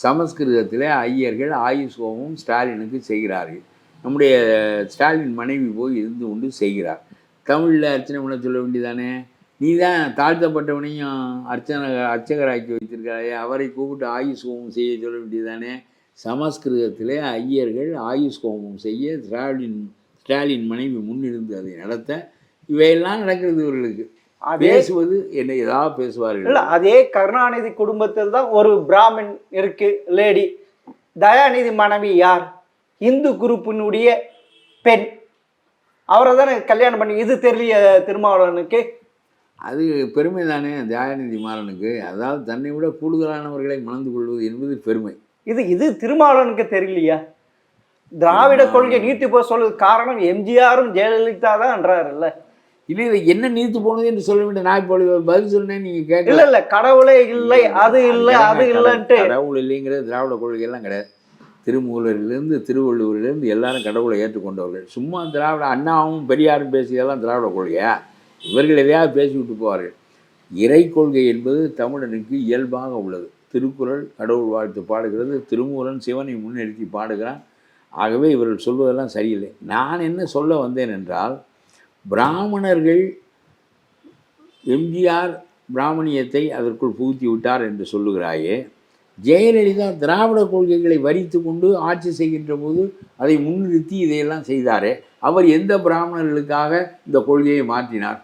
சமஸ்கிருதத்தில் ஐயர்கள் ஆயுஷ் ஹோமம் ஸ்டாலினுக்கு செய்கிறார்கள். நம்முடைய ஸ்டாலின் மனைவி போய் இருந்து கொண்டு செய்கிறார். தமிழில் அர்ச்சனை பண்ண சொல்ல வேண்டியதானே? நீ தான் தாழ்த்தப்பட்டவனையும் அர்ச்சகராக்கி வைத்திருக்காயே, அவரை கூப்பிட்டு ஆயுஷ் ஹோமம் செய்ய சொல்ல வேண்டியதானே? சமஸ்கிருதத்தில் ஐயர்கள் ஆயுஷ் ஹோமம் செய்ய ஸ்டாலின் மனைவி முன்னிருந்து அதை நடத்த இவையெல்லாம் நடக்கிறது. இவர்களுக்கு பேசுவது என்ன ஏதாவது பேசுவார்கள். இல்லை, அதே கருணாநிதி குடும்பத்தில் தான் ஒரு பிராமின் இருக்கு, லேடி. தயாநிதி மனைவி யார்? இந்து குரூப்பினுடைய பெண். அவரை தானே கல்யாணம் பண்ணி. இது தெரியல திருமாவளவனுக்கு. அது பெருமை தானே தயாநிதி மாறனுக்கு. அதாவது தன்னை விட கூடுதலானவர்களை மணந்து கொள்வது என்பது பெருமை. இது திருமாவளவனுக்கு தெரியலையா? திராவிட கொள்கை நீத்து போக சொல்றது காரணம் எம்ஜிஆரும் ஜெயலலிதா தான்ன்றாருல்ல. இல்லை, இதை என்ன நீத்து போனது என்று சொல்ல வேண்டிய நான் இப்போ பதில் சொன்னேன். நீங்க கேட்க இல்ல கடவுளே இல்லை, அது இல்லை, அது இல்லைன்ட்டு. கடவுள் இல்லைங்கிறது திராவிட கொள்கையெல்லாம் கிடையாது. திருமூலரிலிருந்து திருவள்ளுவரிலிருந்து எல்லாரும் கடவுளை ஏற்றுக்கொண்டவர்கள். சும்மா திராவிட அண்ணாவும் பெரியாரும் பேசியதெல்லாம் திராவிட கொள்கையா? இவர்கள் எதையாவது பேசிவிட்டு போவார்கள். இறை கொள்கை என்பது தமிழனுக்கு இயல்பாக உள்ளது. திருக்குறள் கடவுள் வாழ்த்து பாடுகிறது, திருமூலன் சிவனை முன்னிறுத்தி பாடுகிறான். ஆகவே இவர்கள் சொல்வதெல்லாம் சரியில்லை. நான் என்ன சொல்ல வந்தேன் என்றால், பிராமணர்கள் எம்ஜிஆர் பிராமணியத்தை அதற்குள் புகுத்தி விட்டார் என்று சொல்லுகிறாயே, ஜெயலலிதா திராவிட கொள்கைகளை வரித்து கொண்டு ஆட்சி செய்கின்ற போது அதை முன்னிறுத்தி இதையெல்லாம் செய்தாரே, அவர் எந்த பிராமணர்களுக்காக இந்த கொள்கையை மாற்றினார்?